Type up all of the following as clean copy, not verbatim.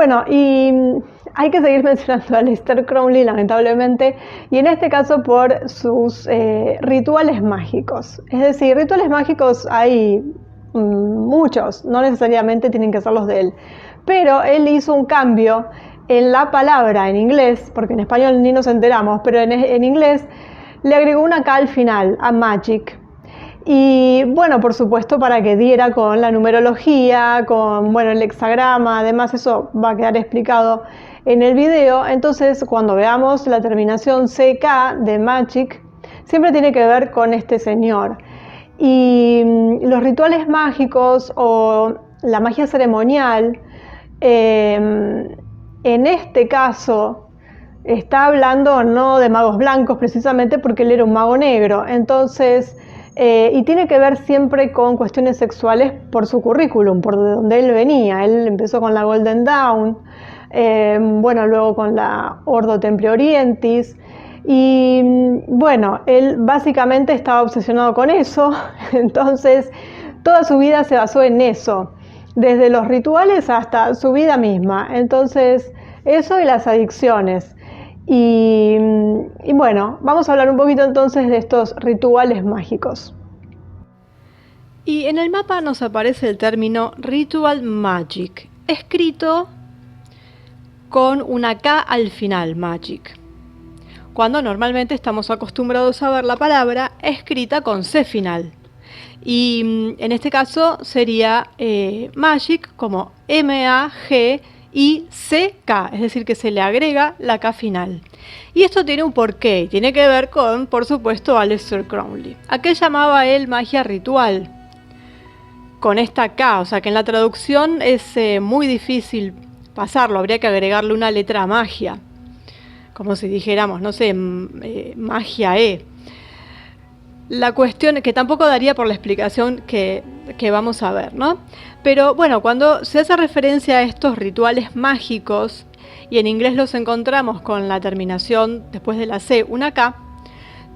Bueno, y hay que seguir mencionando a Aleister Crowley, lamentablemente, y en este caso por sus rituales mágicos. Es decir, rituales mágicos hay muchos, no necesariamente tienen que ser los de él, pero él hizo un cambio en la palabra en inglés, porque en español ni nos enteramos, pero en inglés le agregó una K al final, a magic. Y bueno, por supuesto, para que diera con la numerología, con el hexagrama, además eso va a quedar explicado en el video. Entonces, cuando veamos la terminación CK de Magic, siempre tiene que ver con este señor. Y los rituales mágicos o la magia ceremonial, en este caso, está hablando no de magos blancos precisamente porque él era un mago negro. Entonces, y tiene que ver siempre con cuestiones sexuales por su currículum, por de donde él venía. Él empezó con la Golden Dawn, luego con la Ordo Templi Orientis, y bueno, él básicamente estaba obsesionado con eso. Entonces toda su vida se basó en eso, desde los rituales hasta su vida misma. Entonces eso y las adicciones. Y bueno, vamos a hablar un poquito entonces de estos rituales mágicos. Y en el mapa nos aparece el término Ritual Magic, escrito con una K al final, Magic, cuando normalmente estamos acostumbrados a ver la palabra escrita con C final. Y en este caso sería Magic como M-A-G y C-K, es decir, que se le agrega la K final. Y esto tiene un porqué, tiene que ver con, por supuesto, Aleister Crowley. ¿A qué llamaba él magia ritual? Con esta K, o sea que en la traducción es muy difícil pasarlo, habría que agregarle una letra a magia, como si dijéramos, no sé, magia E. La cuestión es que tampoco daría por la explicación que vamos a ver, ¿no? Pero bueno, cuando se hace referencia a estos rituales mágicos, y en inglés los encontramos con la terminación después de la C, una K,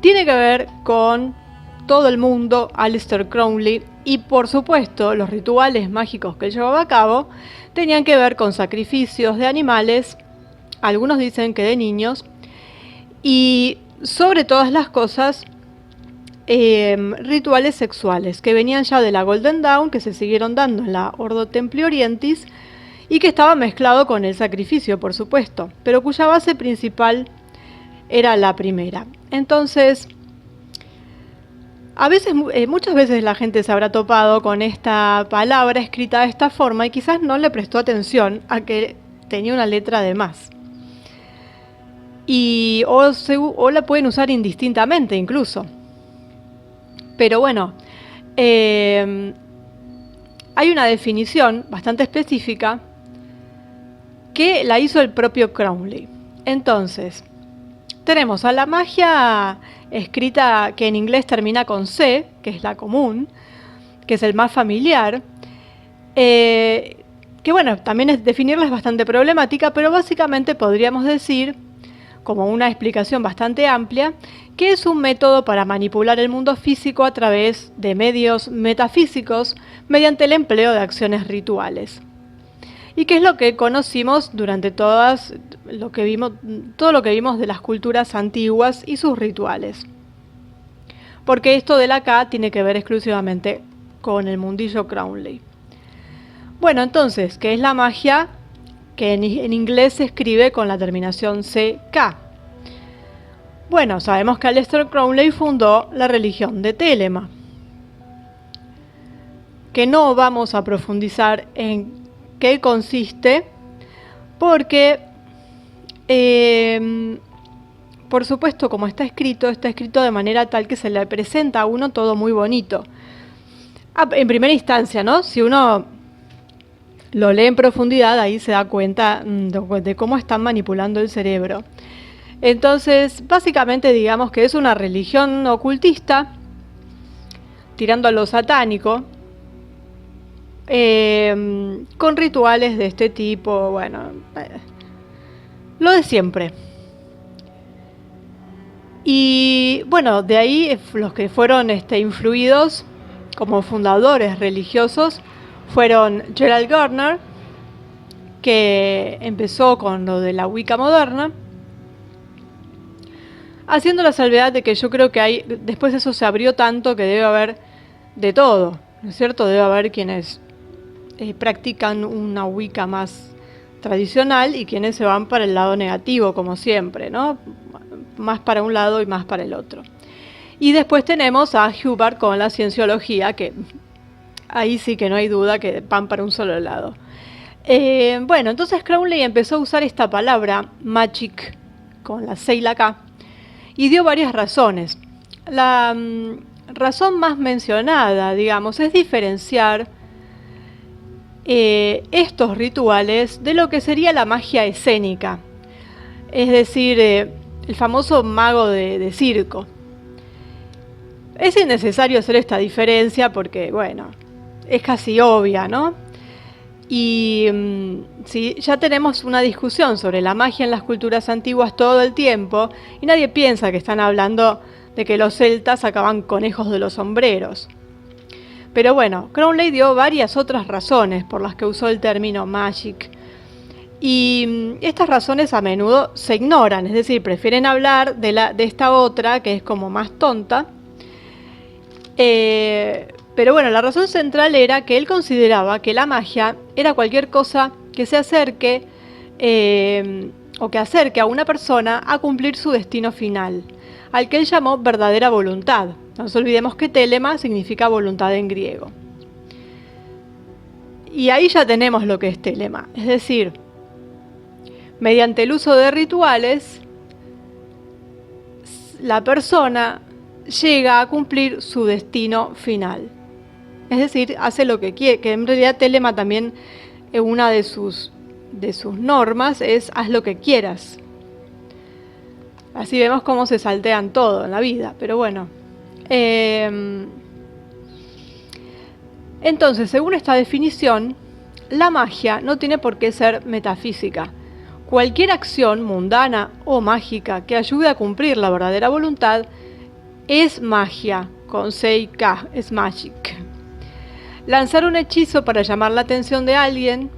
tiene que ver con todo el mundo, Aleister Crowley, y por supuesto los rituales mágicos que él llevaba a cabo tenían que ver con sacrificios de animales, algunos dicen que de niños, y sobre todas las cosas, rituales sexuales que venían ya de la Golden Dawn, que se siguieron dando en la Ordo Templi Orientis y que estaba mezclado con el sacrificio, por supuesto, pero cuya base principal era la primera. Entonces, muchas veces la gente se habrá topado con esta palabra escrita de esta forma y quizás no le prestó atención a que tenía una letra de más. O la pueden usar indistintamente incluso. Pero bueno, hay una definición bastante específica que la hizo el propio Crowley. Entonces, tenemos a la magia escrita que en inglés termina con C, que es la común, que es el más familiar, que bueno, también definirla es bastante problemática, pero básicamente podríamos decir, como una explicación bastante amplia, que es un método para manipular el mundo físico a través de medios metafísicos mediante el empleo de acciones rituales. Y que es lo que conocimos durante todo lo que vimos de las culturas antiguas y sus rituales. Porque esto de la K tiene que ver exclusivamente con el mundillo Crowley. Bueno, entonces, ¿qué es la magia? Que en inglés se escribe con la terminación CK. Bueno, sabemos que Aleister Crowley fundó la religión de Telema, que no vamos a profundizar en qué consiste, porque, por supuesto, como está escrito de manera tal que se le presenta a uno todo muy bonito. En primera instancia, ¿no? Si uno lo lee en profundidad, ahí se da cuenta de cómo están manipulando el cerebro. Entonces, básicamente digamos que es una religión ocultista, tirando a lo satánico, con rituales de este tipo, bueno, lo de siempre. Y bueno, de ahí los que fueron influidos como fundadores religiosos fueron Gerald Gardner, que empezó con lo de la Wicca moderna, haciendo la salvedad de que yo creo que después eso se abrió tanto que debe haber de todo, ¿no es cierto? Debe haber quienes practican una Wicca más tradicional y quienes se van para el lado negativo, como siempre, ¿no? Más para un lado y más para el otro. Y después tenemos a Hubbard con la cienciología, que ahí sí que no hay duda que van para un solo lado. Bueno, entonces Crowley empezó a usar esta palabra magic con la C y la K y dio varias razones. La razón más mencionada, digamos, es diferenciar estos rituales de lo que sería la magia escénica, es decir, el famoso mago de circo. Es innecesario hacer esta diferencia porque, bueno, es casi obvia, ¿no? Y sí, ya tenemos una discusión sobre la magia en las culturas antiguas todo el tiempo y nadie piensa que están hablando de que los celtas sacaban conejos de los sombreros. Pero bueno, Crowley dio varias otras razones por las que usó el término magic. Y estas razones a menudo se ignoran, es decir, prefieren hablar de esta otra que es como más tonta. Pero bueno, la razón central era que él consideraba que la magia era cualquier cosa que se acerque o que acerque a una persona a cumplir su destino final, al que él llamó verdadera voluntad. No nos olvidemos que telema significa voluntad en griego. Y ahí ya tenemos lo que es telema, es decir, mediante el uso de rituales, la persona llega a cumplir su destino final. Es decir, hace lo que quiere, que en realidad telema también, una de sus normas es haz lo que quieras. Así vemos cómo se saltean todo en la vida, pero bueno. Entonces, según esta definición, la magia no tiene por qué ser metafísica. Cualquier acción mundana o mágica que ayude a cumplir la verdadera voluntad es magia, con C y K, es magic. Lanzar un hechizo para llamar la atención de alguien,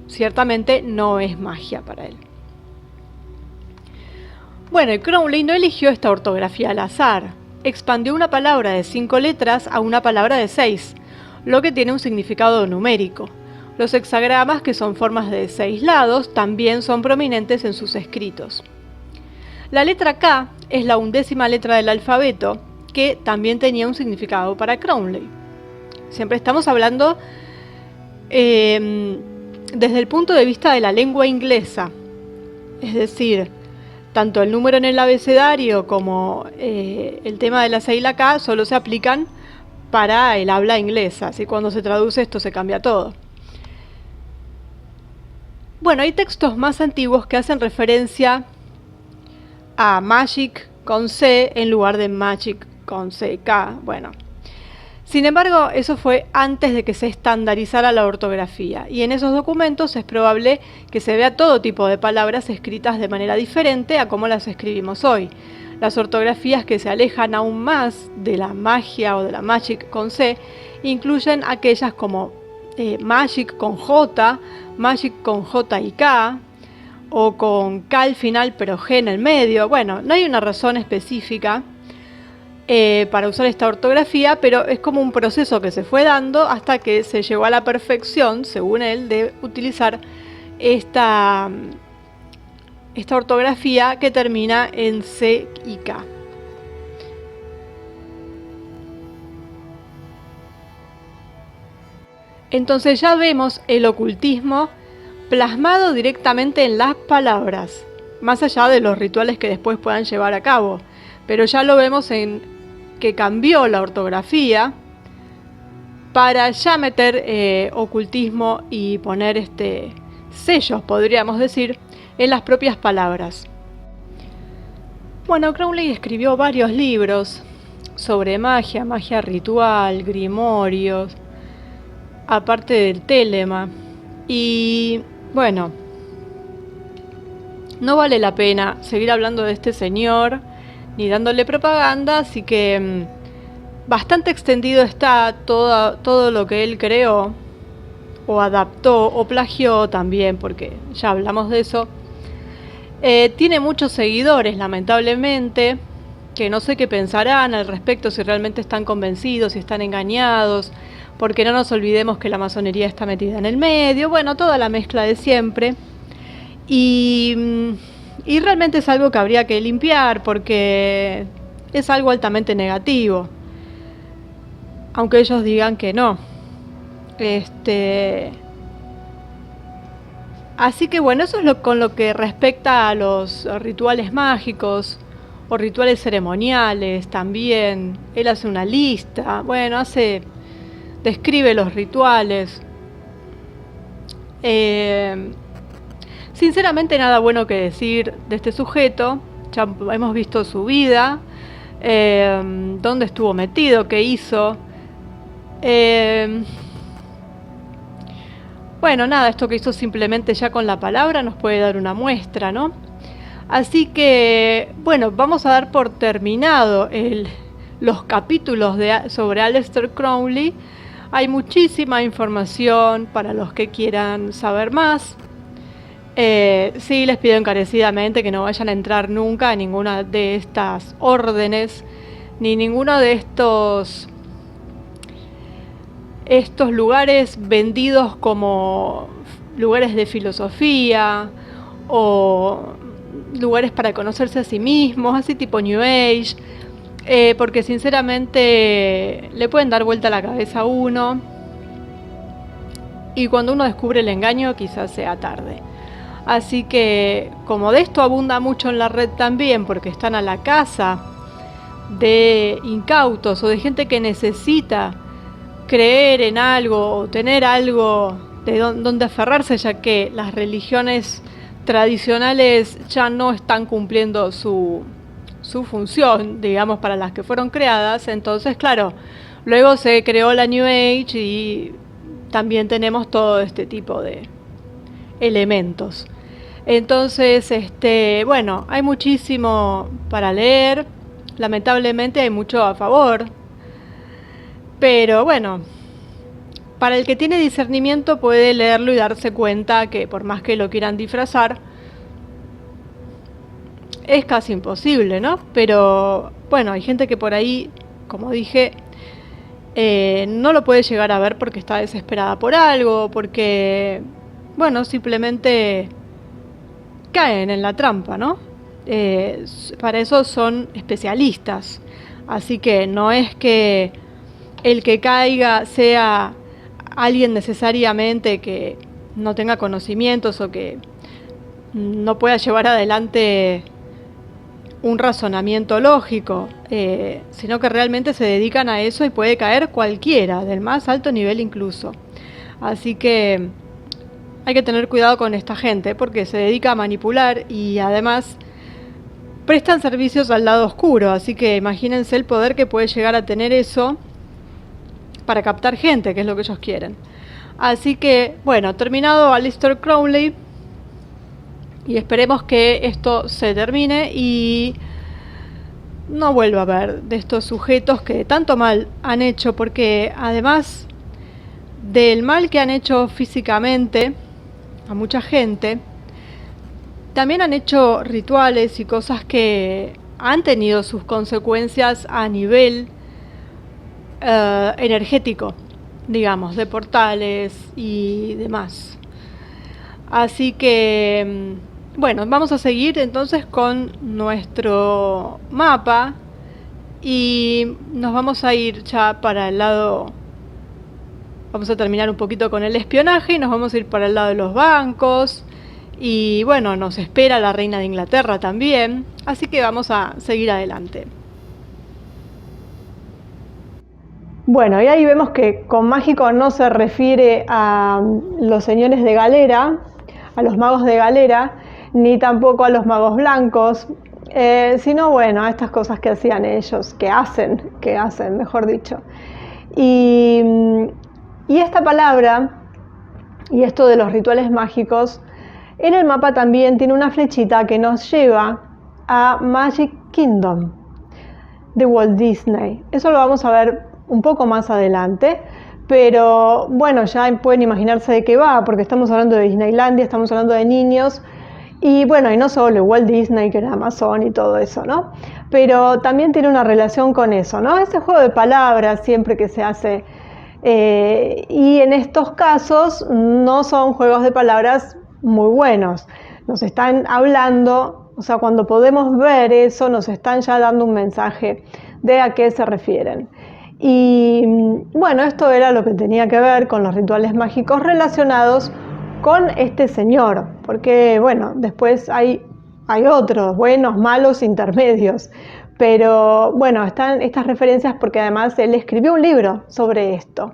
ciertamente no es magia para él. Bueno, y Crowley no eligió esta ortografía al azar. Expandió una palabra de 5 letras a una palabra de 6, lo que tiene un significado numérico. Los hexagramas, que son formas de 6 lados, también son prominentes en sus escritos. La letra K es la 11ª letra del alfabeto, que también tenía un significado para Crowley. Siempre estamos hablando desde el punto de vista de la lengua inglesa, es decir, tanto el número en el abecedario como el tema de la C y la K solo se aplican para el habla inglesa, así cuando se traduce esto se cambia todo. Bueno, hay textos más antiguos que hacen referencia a magic con C en lugar de magic con CK. Bueno, sin embargo, eso fue antes de que se estandarizara la ortografía, y en esos documentos es probable que se vea todo tipo de palabras escritas de manera diferente a cómo las escribimos hoy. Las ortografías que se alejan aún más de la magia o de la magic con C incluyen aquellas como magic con J, magic con J y K, o con K al final pero G en el medio. Bueno, no hay una razón específica para usar esta ortografía, pero es como un proceso que se fue dando hasta que se llegó a la perfección, según él, de utilizar esta ortografía que termina en C y K. Entonces ya vemos el ocultismo plasmado directamente en las palabras, más allá de los rituales que después puedan llevar a cabo, pero ya lo vemos en que cambió la ortografía para ya meter ocultismo y poner sellos, podríamos decir, en las propias palabras. Bueno, Crowley escribió varios libros sobre magia, magia ritual, grimorios, aparte del telema, y bueno, no vale la pena seguir hablando de este señor ni dándole propaganda, así que bastante extendido está todo lo que él creó o adaptó o plagió también, porque ya hablamos de eso. Tiene muchos seguidores, lamentablemente, que no sé qué pensarán al respecto, si realmente están convencidos, si están engañados, porque no nos olvidemos que la masonería está metida en el medio, bueno, toda la mezcla de siempre. Y realmente es algo que habría que limpiar, porque es algo altamente negativo, aunque ellos digan que no. Así que bueno, eso es con lo que respecta a los rituales mágicos o rituales ceremoniales también. Él hace una lista, bueno, describe los rituales. Sinceramente nada bueno que decir de este sujeto. Ya hemos visto su vida, dónde estuvo metido, qué hizo. Bueno, nada, esto que hizo simplemente ya con la palabra nos puede dar una muestra, ¿no? Así que, bueno, vamos a dar por terminado los capítulos sobre Aleister Crowley. Hay muchísima información para los que quieran saber más. Sí, les pido encarecidamente que no vayan a entrar nunca a ninguna de estas órdenes, ni ninguno de estos lugares vendidos como lugares de filosofía o lugares para conocerse a sí mismos, así tipo New Age, porque sinceramente le pueden dar vuelta a la cabeza a uno, y cuando uno descubre el engaño quizás sea tarde. Así que, como de esto abunda mucho en la red también, porque están a la caza de incautos o de gente que necesita creer en algo o tener algo de donde aferrarse, ya que las religiones tradicionales ya no están cumpliendo su función, digamos, para las que fueron creadas. Entonces, claro, luego se creó la New Age y también tenemos todo este tipo de elementos. Entonces, bueno, hay muchísimo para leer. Lamentablemente hay mucho a favor. Pero bueno, para el que tiene discernimiento puede leerlo y darse cuenta que por más que lo quieran disfrazar, es casi imposible, ¿no? Pero bueno, hay gente que por ahí, como dije, no lo puede llegar a ver porque está desesperada por algo, porque, bueno, simplemente caen en la trampa, ¿no? Para eso son especialistas. Así que no es que el que caiga sea alguien necesariamente que no tenga conocimientos o que no pueda llevar adelante un razonamiento lógico, sino que realmente se dedican a eso y puede caer cualquiera, del más alto nivel incluso. Así que hay que tener cuidado con esta gente porque se dedica a manipular y además prestan servicios al lado oscuro, así que imagínense el poder que puede llegar a tener eso para captar gente, que es lo que ellos quieren. Así que, bueno, terminado Aleister Crowley, y esperemos que esto se termine y no vuelva a haber de estos sujetos que tanto mal han hecho, porque además del mal que han hecho físicamente a mucha gente, también han hecho rituales y cosas que han tenido sus consecuencias a nivel energético, digamos, de portales y demás. Así que, bueno, vamos a seguir entonces con nuestro mapa y nos vamos a ir ya para el lado, vamos a terminar un poquito con el espionaje y nos vamos a ir para el lado de los bancos y bueno, nos espera la reina de Inglaterra también, así que vamos a seguir adelante. Bueno, y ahí vemos que con mágico no se refiere a los señores de galera, a los magos de galera, ni tampoco a los magos blancos, sino bueno, a estas cosas que hacían ellos, que hacen, mejor dicho. Y esta palabra, y esto de los rituales mágicos, en el mapa también tiene una flechita que nos lleva a Magic Kingdom de Walt Disney. Eso lo vamos a ver un poco más adelante, pero bueno, ya pueden imaginarse de qué va, porque estamos hablando de Disneylandia, estamos hablando de niños, y bueno, y no solo Walt Disney, que era Amazon y todo eso, ¿no? Pero también tiene una relación con eso, ¿no? Ese juego de palabras siempre que se hace, y en estos casos no son juegos de palabras muy buenos, nos están hablando, o sea, cuando podemos ver eso, nos están ya dando un mensaje de a qué se refieren. Y bueno, esto era lo que tenía que ver con los rituales mágicos relacionados con este señor, porque bueno, después hay otros, buenos, malos, intermedios, pero bueno, están estas referencias porque además él escribió un libro sobre esto.